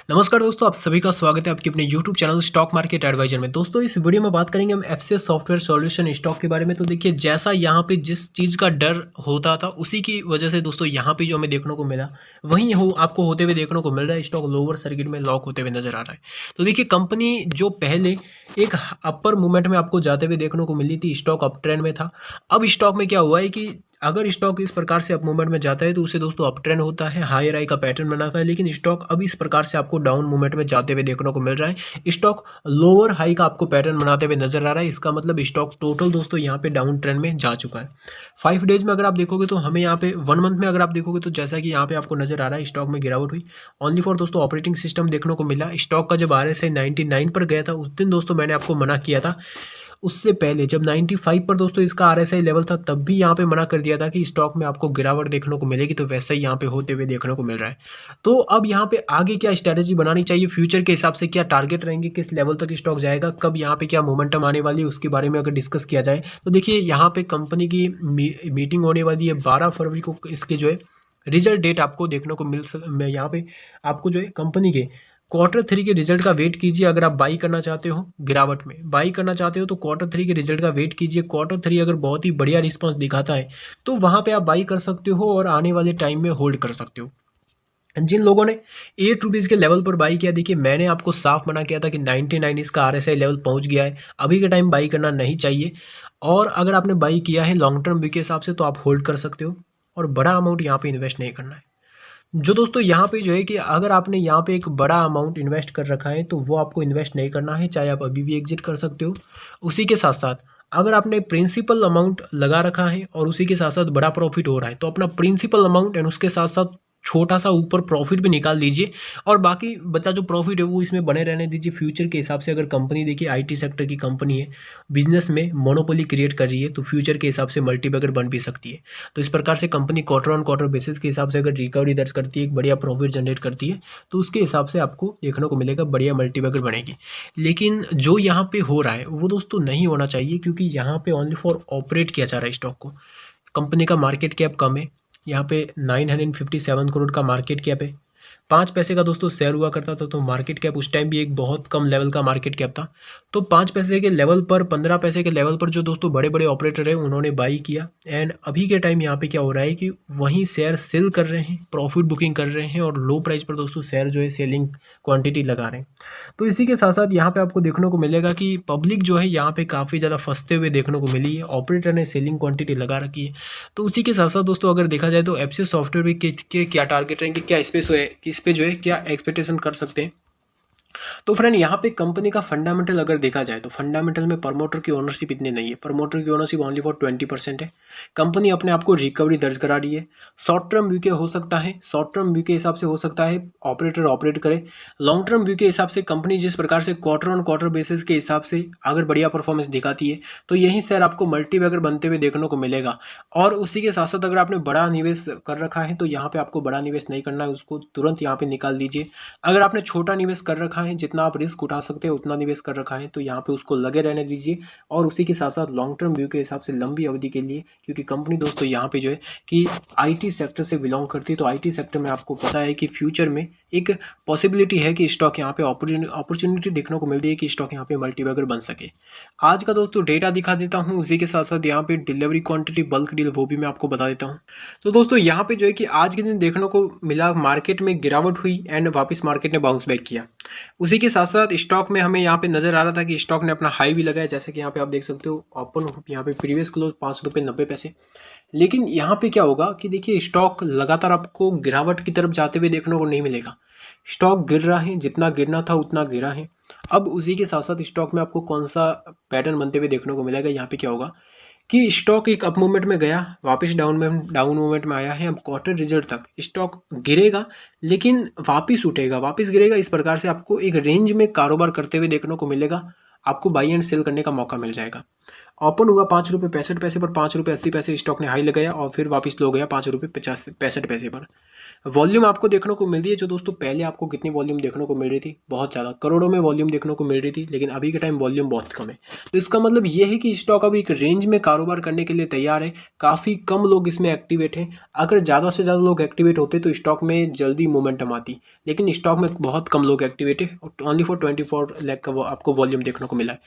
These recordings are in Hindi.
नमस्कार दोस्तों, आप सभी का स्वागत है आपके अपने YouTube channel stock market advisor में। दोस्तों इस वीडियो में बात करेंगे हम एफसीएस सॉफ्टवेयर सॉल्यूशन स्टॉक के बारे में। तो देखिए, जैसा यहाँ पे जिस चीज़ का डर होता था उसी की वजह से दोस्तों यहाँ पे जो हमें देखने को मिला वहीं हो आपको होते हुए देखने को मिल रहा है। स्टॉक लोअर सर्किट में लॉक होते हुए नजर आ रहा है। तो देखिए, कंपनी जो पहले एक अपर मूवमेंट में आपको जाते हुए देखने को मिली थी, स्टॉक अप ट्रेंड में था। अब स्टॉक में क्या हुआ है कि अगर स्टॉक इस प्रकार से अप मूवमेंट में जाता है तो उसे दोस्तों अप ट्रेंड होता है, हायर हाई का पैटर्न बनाता है। लेकिन स्टॉक अब इस प्रकार से आपको डाउन मूवमेंट में जाते हुए देखने को मिल रहा है। स्टॉक लोअर हाई का आपको पैटर्न बनाते हुए नजर आ रहा है। इसका मतलब स्टॉक टोटल दोस्तों यहाँ पे डाउन ट्रेंड में जा चुका है। 5 डेज में अगर आप देखोगे तो हमें यहाँ पे 1 मंथ में अगर आप देखोगे तो जैसा कि यहाँ पे आपको नजर आ रहा है, स्टॉक में गिरावट हुई ओनली फॉर दोस्तों ऑपरेटिंग सिस्टम देखने को मिला। स्टॉक का जब RSI 99 पर गया था उस दिन दोस्तों मैंने आपको मना किया था। उससे पहले जब 95 पर दोस्तों इसका RSI लेवल था तब भी यहाँ पे मना कर दिया था कि स्टॉक में आपको गिरावट देखने को मिलेगी। तो वैसा ही यहाँ पे होते हुए देखने को मिल रहा है। तो अब यहाँ पे आगे क्या स्ट्रैटेजी बनानी चाहिए, फ्यूचर के हिसाब से क्या टारगेट रहेंगे, किस लेवल तक स्टॉक जाएगा, कब यहाँ पे क्या मोमेंटम आने वाली है, उसके बारे में अगर डिस्कस किया जाए तो देखिए यहाँ पे कंपनी की मीटिंग होने वाली है 12 फरवरी को। इसके जो है रिजल्ट डेट आपको देखने को मैं यहाँ पे आपको जो है कंपनी के Q3 के रिजल्ट का वेट कीजिए। अगर आप बाई करना चाहते हो, गिरावट में बाई करना चाहते हो तो Q3 के रिजल्ट का वेट कीजिए। Q3 अगर बहुत ही बढ़िया रिस्पांस दिखाता है तो वहाँ पे आप बाई कर सकते हो और आने वाले टाइम में होल्ड कर सकते हो। जिन लोगों ने ₹8 के लेवल पर बाई किया, देखिए मैंने आपको साफ मना किया था कि 99 इसका RSI लेवल पहुंच गया है, अभी के टाइम बाई करना नहीं चाहिए। और अगर आपने बाई किया है लॉन्ग टर्म व्यू के हिसाब से तो आप होल्ड कर सकते हो और बड़ा अमाउंट यहाँ पे इन्वेस्ट नहीं करना है। जो दोस्तों यहाँ पे जो है कि अगर आपने यहाँ पे एक बड़ा अमाउंट इन्वेस्ट कर रखा है तो वो आपको इन्वेस्ट नहीं करना है, चाहे आप अभी भी एग्जिट कर सकते हो। उसी के साथ साथ अगर आपने प्रिंसिपल अमाउंट लगा रखा है और उसी के साथ साथ बड़ा प्रॉफिट हो रहा है तो अपना प्रिंसिपल अमाउंट एंड उसके साथ साथ छोटा सा ऊपर प्रॉफिट भी निकाल दीजिए और बाकी बचा जो प्रॉफिट है वो इसमें बने रहने दीजिए। फ्यूचर के हिसाब से अगर कंपनी देखिए IT सेक्टर की कंपनी है, बिजनेस में मोनोपोली क्रिएट कर रही है तो फ्यूचर के हिसाब से मल्टीबैगर बन भी सकती है। तो इस प्रकार से company quarter on quarter basis के हिसाब से अगर रिकवरी दर्ज करती है, एक बढ़िया प्रॉफिट जनरेट करती है तो उसके हिसाब से आपको देखने को मिलेगा बढ़िया मल्टीबैगर बनेगी। लेकिन जो यहाँ पे हो रहा है वो दोस्तों नहीं होना चाहिए, क्योंकि यहाँ पे ओनली फॉर ऑपरेट किया जा रहा है स्टॉक को। कंपनी का मार्केट कैप कम है, यहाँ पे 957 करोड़ का मार्केट कैप है। 5 पैसे का दोस्तों शेयर हुआ करता था तो मार्केट कैप उस टाइम भी एक बहुत कम लेवल का मार्केट कैप था। तो 5 पैसे के लेवल पर, 15 पैसे के लेवल पर जो दोस्तों बड़े बड़े ऑपरेटर है उन्होंने बाई किया। एंड अभी के टाइम यहाँ पे क्या हो रहा है कि वहीं शेयर सेल कर रहे हैं, प्रॉफिट बुकिंग कर रहे हैं और लो प्राइस पर दोस्तों शेयर जो है सेलिंग क्वांटिटी लगा रहे हैं। तो इसी के साथ साथ यहाँ पे आपको देखने को मिलेगा कि पब्लिक जो है यहाँ पे काफ़ी ज़्यादा फंसते हुए देखने को मिली है, ऑपरेटर ने सेलिंग क्वांटिटी लगा रखी है। तो उसी के साथ साथ दोस्तों अगर देखा जाए तो एफसीएस सॉफ्टवेयर भी के क्या टारगेट रहेंगे, क्या स्पेस है, किस पे जो है क्या एक्सपेक्टेशन कर सकते हैं। तो फ्रेंड यहाँ पे कंपनी का फंडामेंटल अगर देखा जाए तो फंडामेंटल में प्रमोटर की ओनरशिप इतनी नहीं है। प्रमोटर की ओनरशिप ओनली फॉर 20% है। कंपनी अपने आप को रिकवरी दर्ज करा रही है। शॉर्ट टर्म व्यू के हो सकता है, शॉर्ट टर्म व्यू के हिसाब से हो सकता है ऑपरेटर ऑपरेट करे। लॉन्ग टर्म व्यू के हिसाब से कंपनी जिस प्रकार से क्वार्टर ऑन क्वार्टर बेसिस के हिसाब से अगर बढ़िया परफॉर्मेंस दिखाती है तो यही शेयर आपको मल्टीबैगर बनते हुए देखने को मिलेगा। और उसी के साथ साथ अगर आपने बड़ा निवेश कर रखा है तो यहाँ पे आपको बड़ा निवेश नहीं करना है, उसको तुरंत यहाँ पे निकाल दीजिए। अगर आपने छोटा निवेश कर रखा है, जितना आप रिस्क उठा सकते हैं उतना निवेश कर रखा है तो यहाँ पे उसको लगे रहने दीजिए। और उसी के साथ साथ लॉन्ग टर्म व्यू के हिसाब से लंबी अवधि के लिए, क्योंकि कंपनी दोस्तों यहाँ पे जो है कि IT सेक्टर से बिलोंग करती है तो IT सेक्टर में आपको पता है कि फ्यूचर में एक पॉसिबिलिटी है कि स्टॉक यहाँ पे अपॉर्चुनिटी देखने को मिलती है कि स्टॉक यहाँ पे मल्टीबैगर बन सके। आज का दोस्तों डेटा दिखा देता हूँ, उसी के साथ साथ यहाँ पे डिलीवरी क्वांटिटी, बल्क डील वो भी मैं आपको बता देता हूँ। तो दोस्तों यहाँ पे जो है कि आज के दिन देखने को मिला मार्केट में गिरावट हुई एंड वापस मार्केट ने बाउंस बैक किया। उसी के साथ साथ स्टॉक में हमें यहाँ पे नजर आ रहा था कि स्टॉक ने अपना हाई भी लगाया, जैसे कि यहाँ पे आप देख सकते हो ओपन यहाँ पे प्रीवियस क्लोज ₹5.90। लेकिन यहाँ पे क्या होगा कि देखिए स्टॉक लगातार आपको गिरावट की तरफ जाते हुए देखने को नहीं मिलेगा। स्टॉक गिर रहा है, जितना गिरना था उतना गिरा है। अब उसी के साथ साथ स्टॉक में आपको कौन सा पैटर्न बनते हुए देखने को मिलेगा। यहाँ पे क्या होगा कि स्टॉक एक अप मूवमेंट में गया, वापस डाउन मूवमेंट में आया है। अब क्वार्टर रिजल्ट तक स्टॉक गिरेगा लेकिन वापस उठेगा, वापस गिरेगा। इस प्रकार से आपको एक रेंज में कारोबार करते हुए देखने को मिलेगा। आपको बाई एंड सेल करने का मौका मिल जाएगा। ओपन हुआ ₹5.65 पर, ₹5.80 स्टॉक ने हाई लगाया और फिर वापस लो गया ₹5.65 पर। वॉल्यूम आपको देखने को मिल रही है जो दोस्तों पहले आपको कितनी वॉल्यूम देखने को मिल रही थी, बहुत ज़्यादा करोड़ों में वॉल्यूम देखने को मिल रही थी, लेकिन अभी के टाइम वॉल्यूम बहुत कम है। तो इसका मतलब ये है कि स्टॉक अभी एक रेंज में कारोबार करने के लिए तैयार है। काफ़ी कम लोग इसमें एक्टिवेट हैं। अगर ज़्यादा से ज़्यादा लोग एक्टिवेट होते तो स्टॉक में जल्दी मोमेंटम आती, लेकिन स्टॉक में बहुत कम लोग एक्टिवेट है, ओनली फॉर 24 लाख का वो आपको वॉल्यूम देखने को मिला है।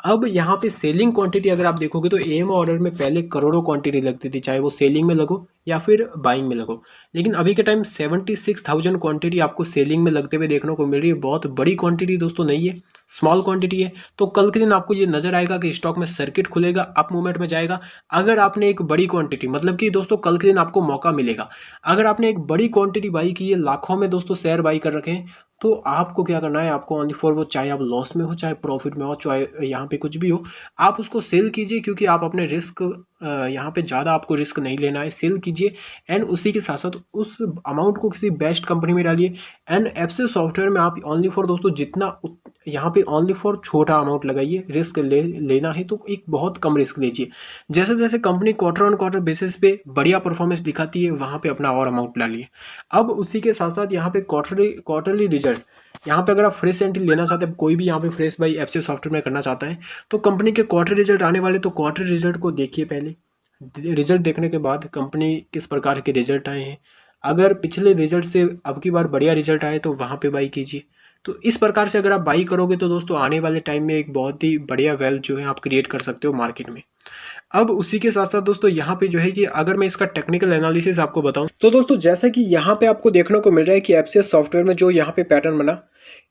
अब यहाँ पे सेलिंग क्वांटिटी अगर आप देखोगे तो एएमए ऑर्डर में पहले करोड़ों क्वांटिटी लगती थी, चाहे वो सेलिंग में लगो या फिर बाइंग में लगो, लेकिन अभी के टाइम 76,000 क्वांटिटी आपको सेलिंग में लगते हुए देखने को मिल रही है। बहुत बड़ी क्वांटिटी दोस्तों नहीं है, स्मॉल क्वांटिटी है। तो कल के दिन आपको ये नजर आएगा कि स्टॉक में सर्किट खुलेगा, अप मूवमेंट में जाएगा। अगर आपने एक बड़ी क्वांटिटी, मतलब कि दोस्तों कल के दिन आपको मौका मिलेगा, अगर आपने एक बड़ी क्वांटिटी बाई की है, लाखों में दोस्तों शेयर बाई कर रखे हैं, तो आपको क्या करना है, आपको ओनली फॉर वो, चाहे आप लॉस में हो, चाहे प्रॉफिट में हो, चाहे यहाँ पे कुछ भी हो, आप उसको सेल कीजिए, क्योंकि आप अपने रिस्क यहाँ पे ज़्यादा आपको रिस्क नहीं लेना है, सेल कीजिए। एंड उसी के साथ साथ उस अमाउंट को किसी बेस्ट कंपनी में डालिए। एंड एफसी सॉफ्टवेयर में आप ओनली फॉर दोस्तों जितना यहाँ पे ओनली फॉर छोटा अमाउंट लगाइए, रिस्क लेना है तो एक बहुत कम रिस्क लीजिए। जैसे जैसे company quarter on quarter basis पे बढ़िया परफॉर्मेंस दिखाती है, वहाँ पे अपना और अमाउंट डालिए। अब उसी के साथ साथ यहाँ पे क्वार्टरली रिजल्ट, यहाँ पे अगर आप फ्रेश एंट्री लेना चाहते हैं, कोई भी यहाँ पे फ्रेश बाई एफसी सॉफ्टवेयर में करना चाहता है, तो कंपनी के क्वार्टर रिजल्ट आने वाले, तो क्वार्टर रिजल्ट को देखिए पहले। रिजल्ट देखने के बाद कंपनी किस प्रकार के रिजल्ट आए हैं, अगर पिछले रिजल्ट से अब की बार बढ़िया रिजल्ट आए तो वहाँ पे बाई कीजिए। तो इस प्रकार से अगर आप बाई करोगे तो दोस्तों आने वाले टाइम में एक बहुत ही बढ़िया वेल्थ जो है आप क्रिएट कर सकते हो मार्केट में। अब उसी के साथ साथ दोस्तों यहाँ पे जो है कि अगर मैं इसका टेक्निकल एनालिसिस आपको बताऊं, तो दोस्तों जैसा कि यहाँ पे आपको देखने को मिल रहा है कि एफसीएस सॉफ्टवेयर में जो यहाँ पे पैटर्न बना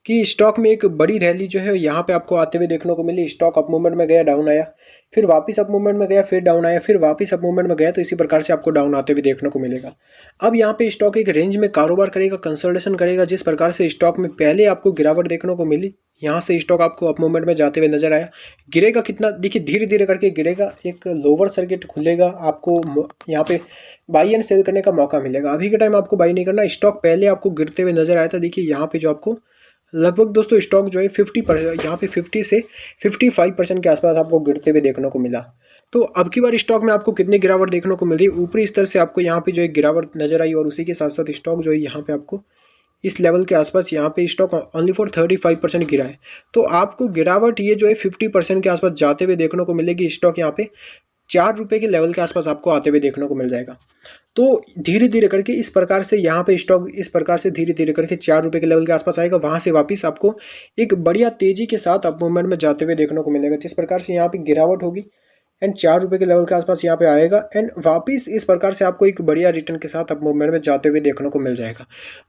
कि स्टॉक में एक बड़ी रैली जो है यहाँ पे आपको आते हुए देखने को मिली। स्टॉक अप मूवमेंट में गया, डाउन आया, फिर वापस अप मूवमेंट में गया, फिर डाउन आया, फिर वापस अप मूवमेंट में गया। तो इसी प्रकार से आपको डाउन आते हुए देखने को मिलेगा। अब यहाँ पे स्टॉक एक रेंज में कारोबार करेगा, कंसोलिडेशन करेगा। जिस प्रकार से स्टॉक में पहले आपको गिरावट देखने को मिली, यहाँ से स्टॉक आपको अप मूवमेंट में जाते हुए नजर आया। गिरेगा कितना, देखिए धीरे धीरे करके गिरेगा, एक लोअर सर्किट खुलेगा, आपको यहाँ पे बाई एंड सेल करने का मौका मिलेगा। अभी के टाइम आपको बाई नहीं करना। स्टॉक पहले आपको गिरते हुए नजर आया था, देखिए यहाँ पे जो आपको लगभग दोस्तों स्टॉक जो है 50%, यहाँ पे 50 से 55% के आसपास आपको गिरते हुए देखने को मिला। तो अब की बार स्टॉक में आपको कितनी गिरावट देखने को मिल रही है, ऊपरी स्तर से आपको यहाँ पे जो है गिरावट नजर आई, और उसी के साथ साथ स्टॉक जो है यहाँ पे आपको इस लेवल के आसपास, यहाँ पे स्टॉक ओनली फॉर 35% गिरा है। तो आपको गिरावट ये जो है 50% के आसपास जाते हुए देखने को मिलेगी। स्टॉक यहाँ पे 4 रुपये के लेवल के आसपास आपको आते हुए देखने को मिल जाएगा। तो धीरे धीरे करके इस प्रकार से यहाँ पे स्टॉक इस प्रकार से धीरे धीरे करके 4 रुपये के लेवल के आसपास आएगा, वहाँ से वापस आपको एक बढ़िया तेजी के साथ अप मूवमेंट में जाते हुए देखने को मिलेगा। जिस प्रकार से यहाँ पे गिरावट होगी एंड 4 रुपये के लेवल के आसपास यहाँ पे आएगा, एंड वापस इस प्रकार से आपको एक बढ़िया रिटर्न के साथ अप मूवमेंट में जाते हुए देखने को मिल जाएगा।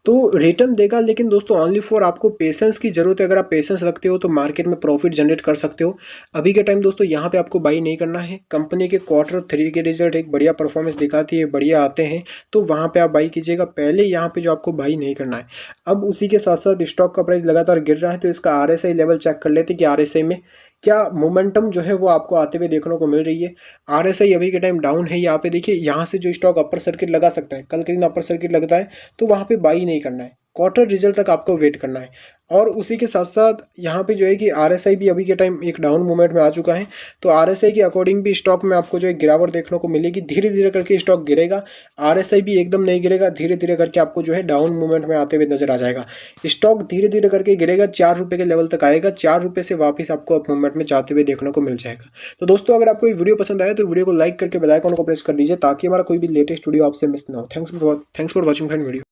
तो रिटर्न देगा, लेकिन दोस्तों ओनली फॉर आपको पेशेंस की जरूरत है। अगर आप पेशेंस रखते हो तो मार्केट में प्रॉफिट जनरेट कर सकते हो। अभी के टाइम दोस्तों यहाँ पे आपको बाई नहीं करना है। कंपनी के Q3 के रिजल्ट एक बढ़िया परफॉर्मेंस दिखाती है, बढ़िया आते हैं, तो वहाँ पे आप बाई कीजिएगा। पहले यहाँ पे जो आपको बाई नहीं करना है। अब उसी के साथ साथ स्टॉक का प्राइस लगातार गिर रहा है, तो इसका RSI लेवल चेक कर लेते कि RSI में क्या मोमेंटम जो है वो आपको आते हुए देखने को मिल रही है। RSI अभी के टाइम डाउन है। यहाँ पे देखिए, यहाँ से जो स्टॉक अपर सर्किट लगा सकता है, कल के दिन अपर सर्किट लगता है, तो वहाँ पे बाई नहीं करना है, क्वार्टर रिजल्ट तक आपको वेट करना है। और उसी के साथ साथ यहाँ पे जो है कि RSI भी अभी के टाइम एक डाउन मूवमेंट में आ चुका है। तो RSI के अकॉर्डिंग भी स्टॉक में आपको जो है गिरावट देखने को मिलेगी। धीरे धीरे करके स्टॉक गिरेगा, RSI भी एकदम नहीं गिरेगा, धीरे धीरे करके आपको जो है डाउन मूवमेंट में आते हुए नजर आ जाएगा। स्टॉक धीरे धीरे करके गिरेगा, 4 रुपये के लेवल तक आएगा, 4 रुपये से वापस आपको अप मूवमेंट में जाते हुए देखने को मिल जाएगा। तो दोस्तों अगर आपको ये वीडियो पसंद आया तो वीडियो को लाइक करके बेल आइकन को प्रेस कर दीजिए, ताकि हमारा कोई भी लेटेस्ट वीडियो आपसे मिस ना हो। Thanks for watching friend video.